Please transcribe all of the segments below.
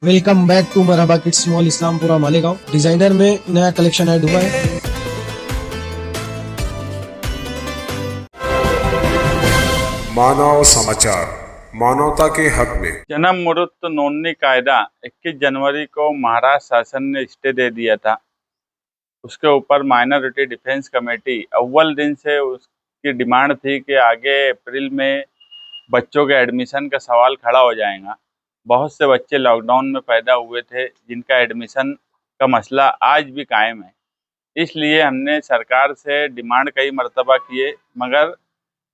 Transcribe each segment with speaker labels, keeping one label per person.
Speaker 1: Welcome back to Marhaba kids mall Islampura Malegaon. Designer में नया collection add हुआ है।
Speaker 2: मानव समाचार, मानवता के हक में।
Speaker 3: जन्म मुहूर्त नोंदनी कायदा 21 जनवरी को महाराष्ट्र शासन ने स्टे दे दिया था। उसके ऊपर माइनॉरिटी डिफेंस कमेटी अव्वल दिन से उसकी डिमांड थी कि आगे अप्रैल में बच्चों के एडमिशन का सवाल खड़ा हो जाएगा। बहुत से बच्चे लॉकडाउन में पैदा हुए थे जिनका एडमिशन का मसला आज भी कायम है। इसलिए हमने सरकार से डिमांड कई मर्तबा किए, मगर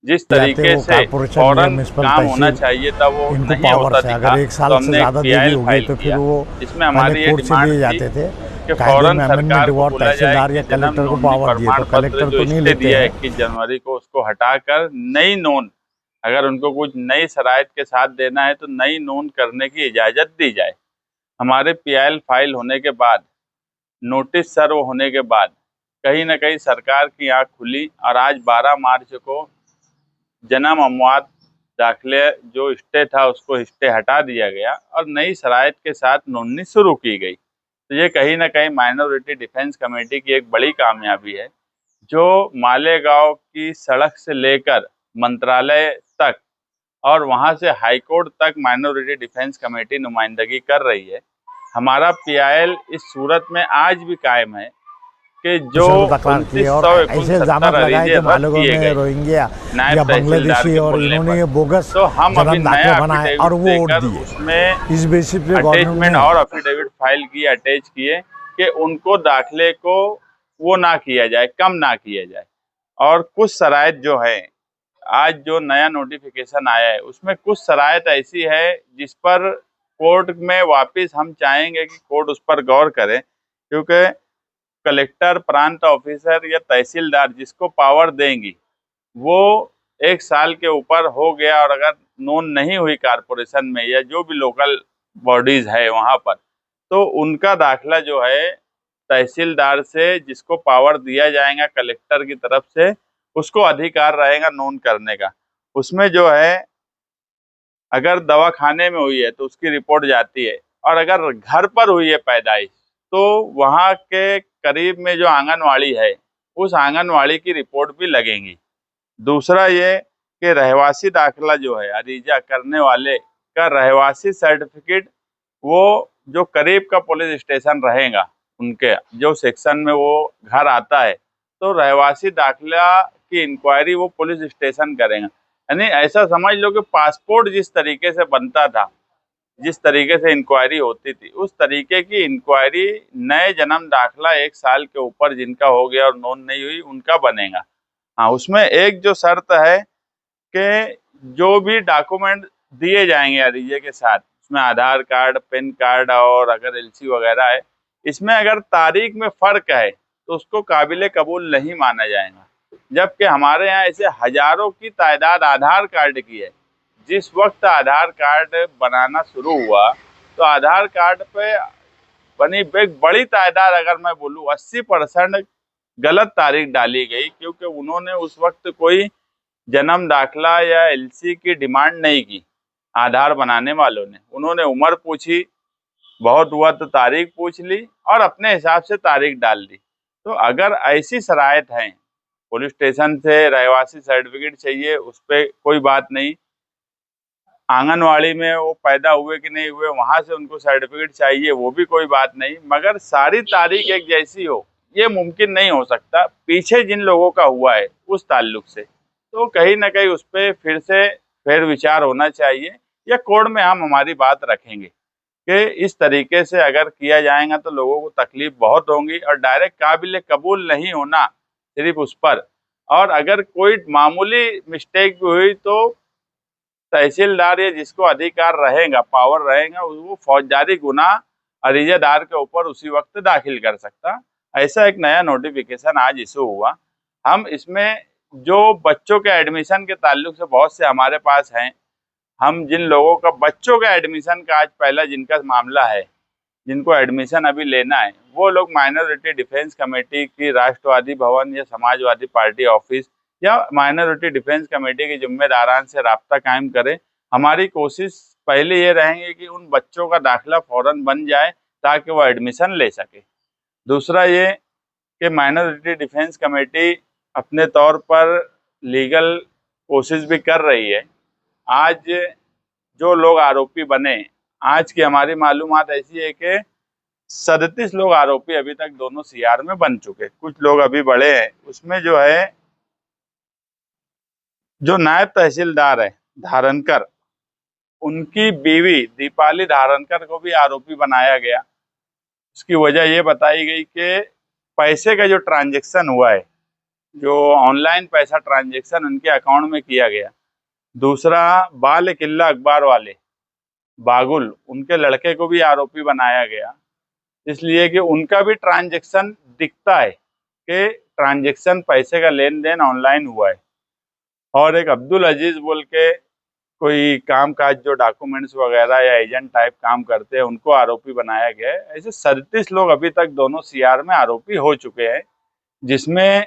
Speaker 3: जिस तरीके से फौरन काम होना चाहिए था वो नहीं होता दिखा। तो हमने एक PIL फाइल किया। इसमें हमारी ये डिमांड थी कि फौरन सरकार को बोला जाए कि जन्म नोंदनी प्रमाण पत्र जो स्टे दिया 21 जनवरी को उसको हटाकर नई नोंद, अगर उनको कुछ नई शराइत के साथ देना है तो नई नोंद करने की इजाज़त दी जाए। हमारे PIL फाइल होने के बाद, नोटिस सर्व होने के बाद कहीं ना कहीं सरकार की आँख खुली और आज 12 मार्च को जन्म अमवात दाखिले जो स्टे था उसको स्टे हटा दिया गया और नई शराइत के साथ नोंदनी शुरू की गई। तो ये कहीं ना कहीं माइनॉरिटी डिफेंस कमेटी की एक बड़ी कामयाबी है, जो मालेगांव की सड़क से लेकर मंत्रालय तक और वहां से हाईकोर्ट तक माइनॉरिटी डिफेंस कमेटी नुमाइंदगी कर रही है। हमारा PIL इस सूरत में आज भी कायम है कि जो 2969 अरीजे रद्द किए गए नायब तहसीलदार के बोलने पर, तो हम अभी नया एफिडेविट देकर उसमें
Speaker 4: इस बेसिस पे
Speaker 3: अटैचमेंट और एफिडेविट फाइल किए, अटैच किए कि उनको दाखिले को वो ना किया जाए, कम ना किया जाए। और कुछ शराइत जो है, आज जो नया नोटिफिकेशन आया है उसमें कुछ शराइत ऐसी है जिस पर कोर्ट में वापस हम चाहेंगे कि कोर्ट उस पर गौर करे, क्योंकि कलेक्टर, प्रांत ऑफिसर या तहसीलदार जिसको पावर देंगी वो 1 साल के ऊपर हो गया और अगर नोन नहीं हुई कारपोरेशन में या जो भी लोकल बॉडीज है वहां पर, तो उनका दाखिला जो है तहसीलदार से जिसको पावर दिया जाएगा कलेक्टर की तरफ से, उसको अधिकार रहेगा नोन करने का। उसमें जो है अगर दवाखाने में हुई है तो उसकी रिपोर्ट जाती है, और अगर घर पर हुई है पैदाइश तो वहाँ के करीब में जो आंगनवाड़ी है उस आंगनवाड़ी की रिपोर्ट भी लगेंगी। दूसरा ये कि रहवासी दाखिला जो है, अरीजा करने वाले का रहवासी सर्टिफिकेट, वो जो करीब का पुलिस स्टेशन रहेगा उनके जो सेक्शन में वो घर आता है, तो रहवासी दाखिला की इंक्वायरी वो पुलिस स्टेशन करेगा। यानी ऐसा समझ लो कि पासपोर्ट जिस तरीके से बनता था, जिस तरीके से इंक्वायरी होती थी, उस तरीके की इंक्वायरी नए जन्म दाखिला 1 साल के ऊपर जिनका हो गया और नोन नहीं हुई उनका बनेगा। हाँ, उसमें एक जो शर्त है कि जो भी डॉक्यूमेंट दिए जाएंगे अरीजे के साथ, उसमें आधार कार्ड, पैन कार्ड और अगर LC वगैरह है, इसमें अगर तारीख में फर्क है तो उसको काबिल कबूल नहीं माना जाएगा। जबकि हमारे यहाँ ऐसे हजारों की तादाद आधार कार्ड की है। जिस वक्त आधार कार्ड बनाना शुरू हुआ तो आधार कार्ड पे बनी एक बड़ी तादाद, अगर मैं बोलूँ 80% गलत तारीख डाली गई, क्योंकि उन्होंने उस वक्त कोई जन्म दाखिला या LC की डिमांड नहीं की। आधार बनाने वालों ने, उन्होंने उम्र पूछी, बहुत हुआ तो तारीख पूछ ली और अपने हिसाब से तारीख डाल दी। तो अगर ऐसी शराइत हैं, पुलिस स्टेशन से रहवासी सर्टिफिकेट चाहिए, उस पर कोई बात नहीं। आंगनवाड़ी में वो पैदा हुए कि नहीं हुए वहां से उनको सर्टिफिकेट चाहिए, वो भी कोई बात नहीं। मगर सारी तारीख एक जैसी हो ये मुमकिन नहीं हो सकता, पीछे जिन लोगों का हुआ है उस ताल्लुक से। तो कहीं ना कहीं उस पर फिर से फेर विचार होना चाहिए, या कोर्ट में हम हमारी बात रखेंगे कि इस तरीके से अगर किया जाएगा तो लोगों को तकलीफ बहुत होगी और डायरेक्ट काबिल कबूल नहीं होना सिर्फ उस पर। और अगर कोई मामूली मिस्टेक भी हुई तो तहसीलदार या जिसको अधिकार रहेगा, पावर रहेगा, वो फौजदारी गुनाह अरीजेदार के ऊपर उसी वक्त दाखिल कर सकता। ऐसा एक नया नोटिफिकेशन आज इशू हुआ। हम इसमें जो बच्चों के एडमिशन के ताल्लुक से बहुत से हमारे पास हैं, हम जिन लोगों का बच्चों के एडमिशन का आज पहला जिनका मामला है, जिनको एडमिशन अभी लेना है, वो लोग माइनॉरिटी डिफेंस कमेटी की राष्ट्रवादी भवन या समाजवादी पार्टी ऑफिस या माइनॉरिटी डिफेंस कमेटी के जिम्मेदारान से राब्ता कायम करें। हमारी कोशिश पहले ये रहेंगे कि उन बच्चों का दाखिला फौरन बन जाए ताकि वो एडमिशन ले सके। दूसरा ये कि माइनॉरिटी डिफेंस कमेटी अपने तौर पर लीगल कोशिश भी कर रही है। आज जो लोग आरोपी बने, आज की हमारी मालूमात ऐसी है कि 37 लोग आरोपी अभी तक दोनों सीआर में बन चुके, कुछ लोग अभी बड़े हैं। उसमें जो है, जो नायब तहसीलदार है धारणकर, उनकी बीवी दीपाली धारणकर को भी आरोपी बनाया गया। उसकी वजह ये बताई गई कि पैसे का जो ट्रांजैक्शन हुआ है, जो ऑनलाइन पैसा ट्रांजैक्शन उनके अकाउंट में किया गया। दूसरा, बाल किल्ला अखबार वाले बागुल, उनके लड़के को भी आरोपी बनाया गया, इसलिए कि उनका भी ट्रांजैक्शन दिखता है कि ट्रांजैक्शन पैसे का लेन देन ऑनलाइन हुआ है। और एक अब्दुल अजीज बोल के कोई काम काज जो डॉक्यूमेंट्स वगैरह या एजेंट टाइप काम करते हैं, उनको आरोपी बनाया गया है। ऐसे 37 लोग अभी तक दोनों सीआर में आरोपी हो चुके हैं, जिसमें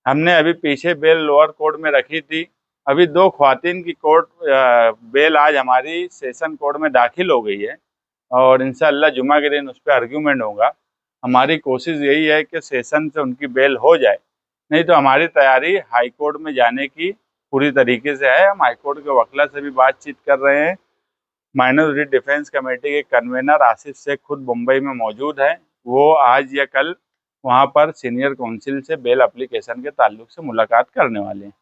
Speaker 3: हमने अभी पीछे बेल लोअर कोर्ट में रखी थी। अभी 2 ख्वातीन की कोर्ट बेल आज हमारी सेशन कोर्ट में दाखिल हो गई है और इंशाअल्लाह जुमा के दिन उस पर आर्ग्यूमेंट होगा। हमारी कोशिश यही है कि सेशन से उनकी बेल हो जाए, नहीं तो हमारी तैयारी हाई कोर्ट में जाने की पूरी तरीके से है। हम हाई कोर्ट के वकील से भी बातचीत कर रहे हैं। माइनॉरिटी डिफेंस कमेटी के कन्वेनर आसिफ शेख खुद मुंबई में मौजूद है। वो आज या कल वहां पर सीनियर काउंसिल से बेल एप्लीकेशन के ताल्लुक से मुलाकात करने वाले हैं।